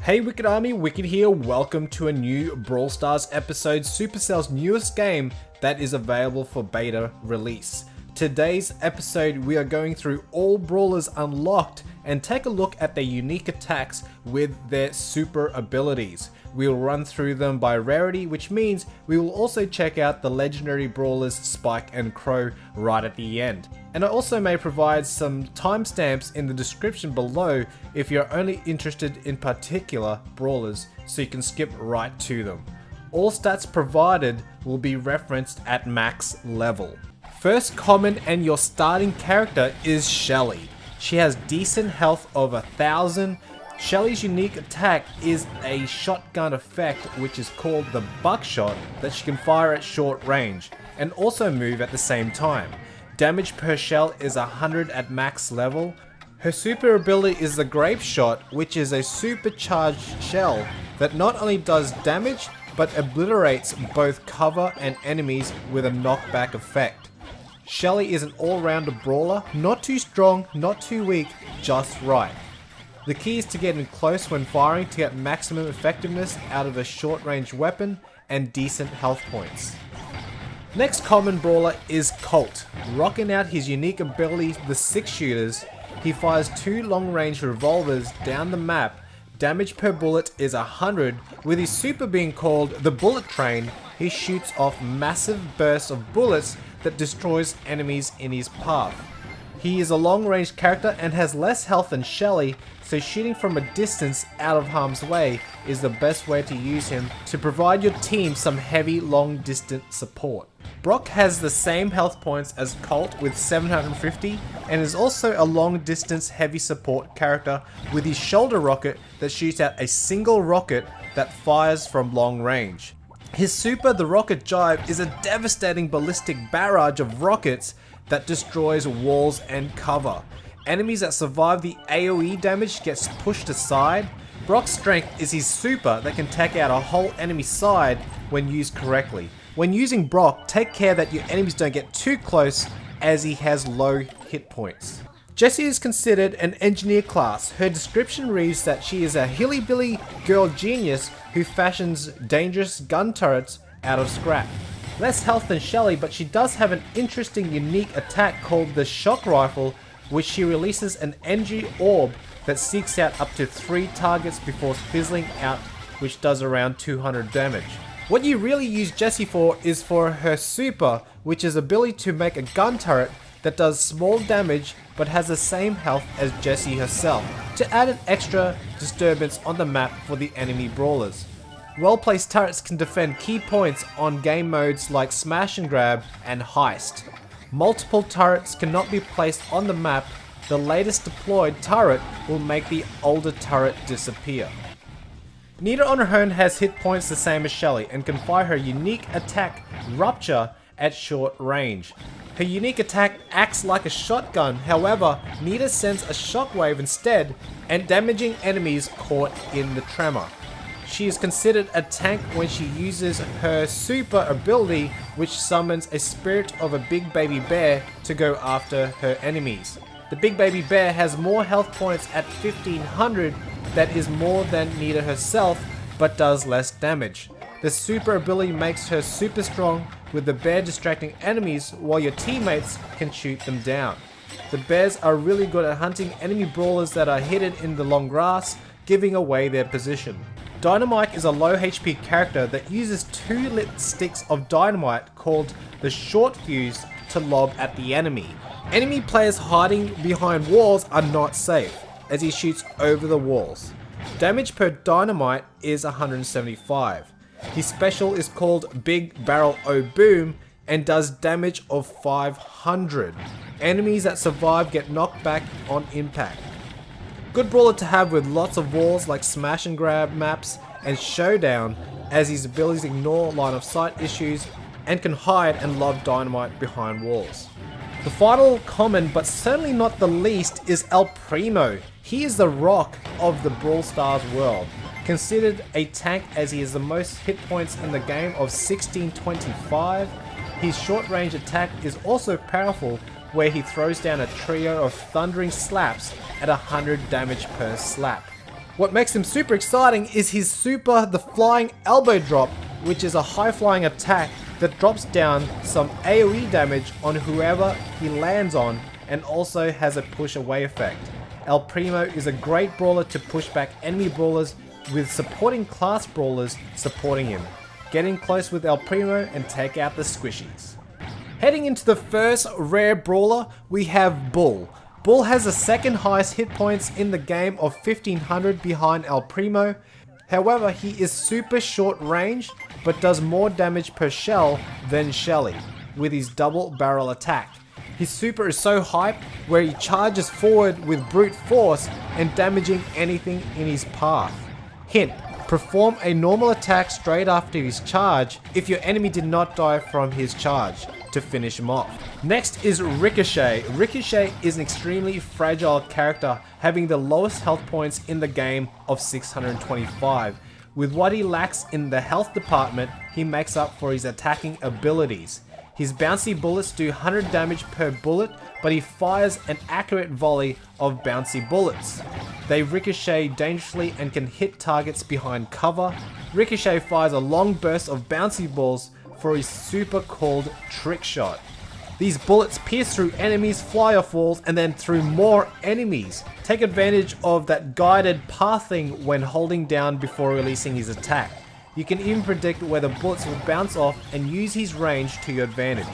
Hey Wicked Army, Wicked here, welcome to a new Brawl Stars episode, Supercell's newest game that is available for beta release. Today's episode we are going through all Brawlers unlocked and take a look at their unique attacks with their super abilities. We will run through them by rarity, which means we will also check out the legendary Brawlers Spike and Crow right at the end. And I also may provide some timestamps in the description below if you're only interested in particular Brawlers, so you can skip right to them. All stats provided will be referenced at max level. First common and your starting character is Shelly. She has decent health of 1000. Shelly's unique attack is a shotgun effect which is called the buckshot that she can fire at short range and also move at the same time. Damage per shell is 100 at max level. Her super ability is the grape shot, which is a supercharged shell that not only does damage but obliterates both cover and enemies with a knockback effect. Shelly is an all-rounder brawler, not too strong, not too weak, just right. The key is to get in close when firing to get maximum effectiveness out of a short-range weapon and decent health points. Next common brawler is Colt. Rocking out his unique ability, the 6 shooters, he fires 2 long-range revolvers down the map. Damage per bullet is 100, with his super being called the bullet train. He shoots off massive bursts of bullets that destroys enemies in his path. He is a long-range character and has less health than Shelly, so shooting from a distance out of harm's way is the best way to use him to provide your team some heavy long-distance support. Brock has the same health points as Colt with 750 and is also a long-distance heavy support character with his shoulder rocket that shoots out a single rocket that fires from long range. His super, the Rocket Jive, is a devastating ballistic barrage of rockets that destroys walls and cover. Enemies that survive the AoE damage gets pushed aside. Brock's strength is his super that can take out a whole enemy side when used correctly. When using Brock, take care that your enemies don't get too close as he has low hit points. Jessie is considered an engineer class. Her description reads that she is a hilly-billy girl genius who fashions dangerous gun turrets out of scrap. Less health than Shelly, but she does have an interesting unique attack called the shock rifle, which she releases an energy orb that seeks out up to 3 targets before fizzling out, which does around 200 damage. What you really use Jessie for is for her super, which is ability to make a gun turret that does small damage but has the same health as Jessie herself, to add an extra disturbance on the map for the enemy brawlers. Well-placed turrets can defend key points on game modes like Smash and Grab and Heist. Multiple turrets cannot be placed on the map. The latest deployed turret will make the older turret disappear. Nita on her own has hit points the same as Shelly and can fire her unique attack, Rupture, at short range. Her unique attack acts like a shotgun, however, Nita sends a shockwave instead and damaging enemies caught in the tremor. She is considered a tank when she uses her super ability, which summons a spirit of a big baby bear to go after her enemies. The big baby bear has more health points at 1500, that is more than Nita herself, but does less damage. The super ability makes her super strong, with the bear distracting enemies while your teammates can shoot them down. The bears are really good at hunting enemy brawlers that are hidden in the long grass, giving away their position. Dynamite is a low HP character that uses 2 lit sticks of dynamite called the short fuse to lob at the enemy. Enemy players hiding behind walls are not safe, as he shoots over the walls. Damage per dynamite is 175. His special is called Big Barrel O Boom and does damage of 500. Enemies that survive get knocked back on impact. Good brawler to have with lots of walls like Smash and Grab maps and Showdown, as his abilities ignore line of sight issues and can hide and lob dynamite behind walls. The final common, but certainly not the least, is El Primo. He is the rock of the Brawl Stars world. Considered a tank as he has the most hit points in the game of 1625. His short range attack is also powerful, where he throws down a trio of thundering slaps at 100 damage per slap. What makes him super exciting is his super, the Flying Elbow Drop, which is a high flying attack that drops down some AoE damage on whoever he lands on and also has a push away effect. El Primo is a great brawler to push back enemy brawlers with supporting class brawlers supporting him. Get in close with El Primo and take out the squishies. Heading into the first rare brawler, we have Bull. Bull has the second highest hit points in the game of 1500 behind El Primo. However, he is super short range, but does more damage per shell than Shelly, with his double barrel attack. His super is so hype, where he charges forward with brute force and damaging anything in his path. Hint: perform a normal attack straight after his charge if your enemy did not die from his charge, to finish him off. Next is Ricochet. Ricochet is an extremely fragile character, having the lowest health points in the game of 625. With what he lacks in the health department, he makes up for his attacking abilities. His bouncy bullets do 100 damage per bullet, but he fires an accurate volley of bouncy bullets. They ricochet dangerously and can hit targets behind cover. Ricochet fires a long burst of bouncy balls for his super called Trick Shot. These bullets pierce through enemies, fly off walls, and then through more enemies. Take advantage of that guided pathing when holding down before releasing his attack. You can even predict where the bullets will bounce off and use his range to your advantage.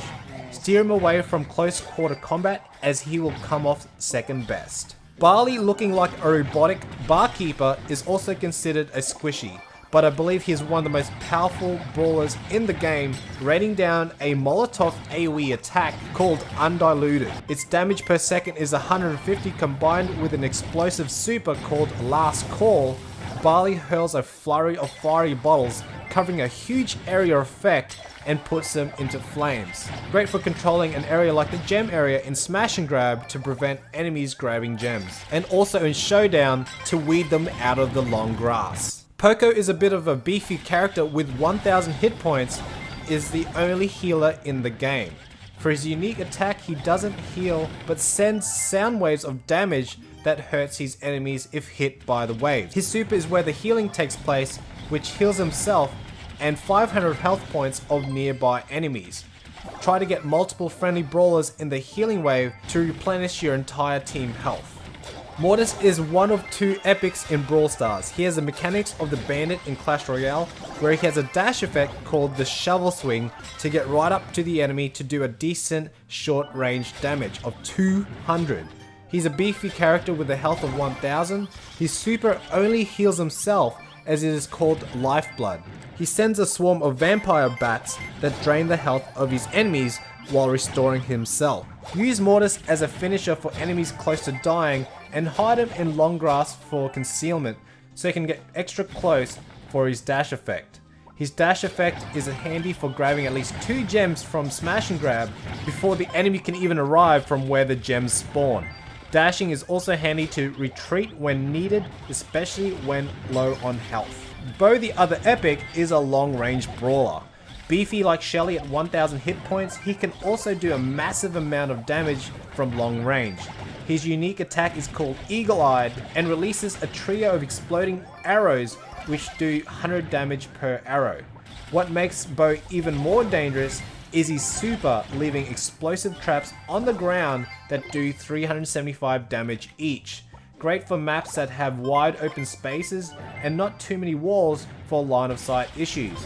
Steer him away from close quarter combat as he will come off second best. Barley, looking like a robotic barkeeper, is also considered a squishy, but I believe he is one of the most powerful brawlers in the game, raining down a Molotov AoE attack called Undiluted. Its damage per second is 150 combined with an explosive super called Last Call. Barley hurls a flurry of fiery bottles, covering a huge area effect and puts them into flames. Great for controlling an area like the gem area in Smash and Grab to prevent enemies grabbing gems, and also in Showdown to weed them out of the long grass. Poco is a bit of a beefy character with 1000 hit points, is the only healer in the game. For his unique attack, he doesn't heal but sends sound waves of damage that hurts his enemies if hit by the waves. His super is where the healing takes place, which heals himself and 500 health points of nearby enemies. Try to get multiple friendly brawlers in the healing wave to replenish your entire team health. Mortis is one of two epics in Brawl Stars. He has the mechanics of the Bandit in Clash Royale, where he has a dash effect called the Shovel Swing to get right up to the enemy to do a decent short range damage of 200. He's a beefy character with a health of 1000. His super only heals himself, as it is called Lifeblood. He sends a swarm of vampire bats that drain the health of his enemies while restoring himself. Use Mortis as a finisher for enemies close to dying and hide him in long grass for concealment so he can get extra close for his dash effect. His dash effect is handy for grabbing at least 2 gems from Smash and Grab before the enemy can even arrive from where the gems spawn. Dashing is also handy to retreat when needed, especially when low on health. Bo, the other epic, is a long-range brawler. Beefy like Shelly at 1000 hit points, he can also do a massive amount of damage from long range. His unique attack is called Eagle-Eyed and releases a trio of exploding arrows which do 100 damage per arrow. What makes Bo even more dangerous is his super, leaving explosive traps on the ground that do 375 damage each. Great for maps that have wide open spaces and not too many walls for line of sight issues.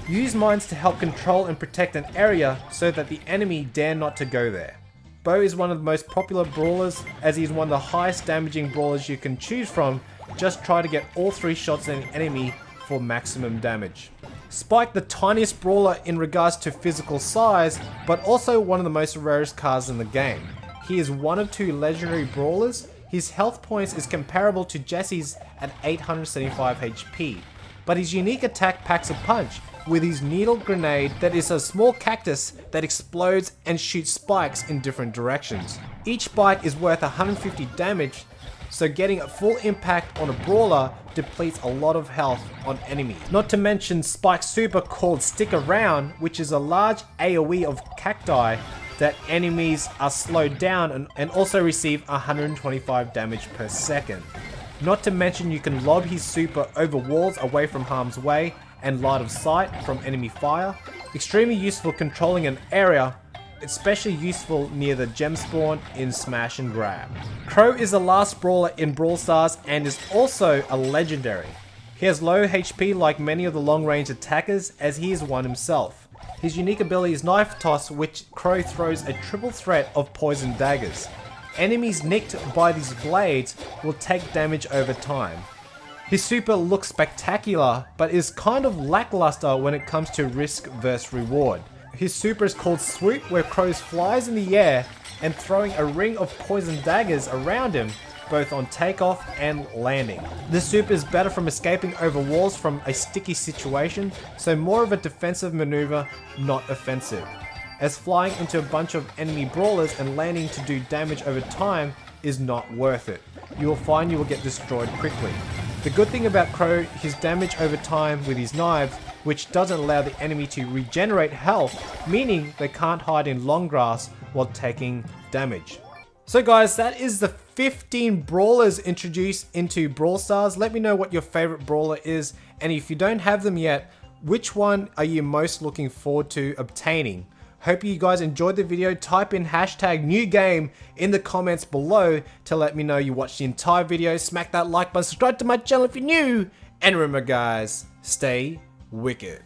Use mines to help control and protect an area so that the enemy dare not to go there. Bo is one of the most popular brawlers as he is one of the highest damaging brawlers you can choose from. Just try to get all 3 shots at an enemy for maximum damage. Spike, the tiniest brawler in regards to physical size, but also one of the most rarest cards in the game. He is one of 2 legendary brawlers. His health points is comparable to Jesse's at 875 HP, but his unique attack packs a punch with his needle grenade that is a small cactus that explodes and shoots spikes in different directions. Each spike is worth 150 damage, so getting a full impact on a brawler depletes a lot of health on enemies. Not to mention Spike's super called Stick Around, which is a large AoE of cacti that enemies are slowed down and also receive 125 damage per second. Not to mention you can lob his super over walls away from harm's way and line of sight from enemy fire. Extremely useful controlling an area, especially useful near the gem spawn in Smash and Grab. Crow is the last brawler in Brawl Stars and is also a legendary. He has low HP like many of the long range attackers, as he is one himself. His unique ability is Knife Toss, which Crow throws a triple threat of poison daggers. Enemies nicked by these blades will take damage over time. His super looks spectacular, but is kind of lackluster when it comes to risk versus reward. His super is called Swoop, where Crow flies in the air and throwing a ring of poison daggers around him, both on takeoff and landing. This super is better from escaping over walls from a sticky situation, so more of a defensive maneuver, not offensive, as flying into a bunch of enemy brawlers and landing to do damage over time is not worth it. You will find you will get destroyed quickly. The good thing about Crow, his damage over time with his knives, which doesn't allow the enemy to regenerate health, meaning they can't hide in long grass while taking damage. So guys, that is the 15 brawlers introduced into Brawl Stars. Let me know what your favorite brawler is, and if you don't have them yet, which one are you most looking forward to obtaining? Hope you guys enjoyed the video. Type in hashtag new game in the comments below to let me know you watched the entire video. Smack that like button, subscribe to my channel if you're new, and remember guys, stay wicked.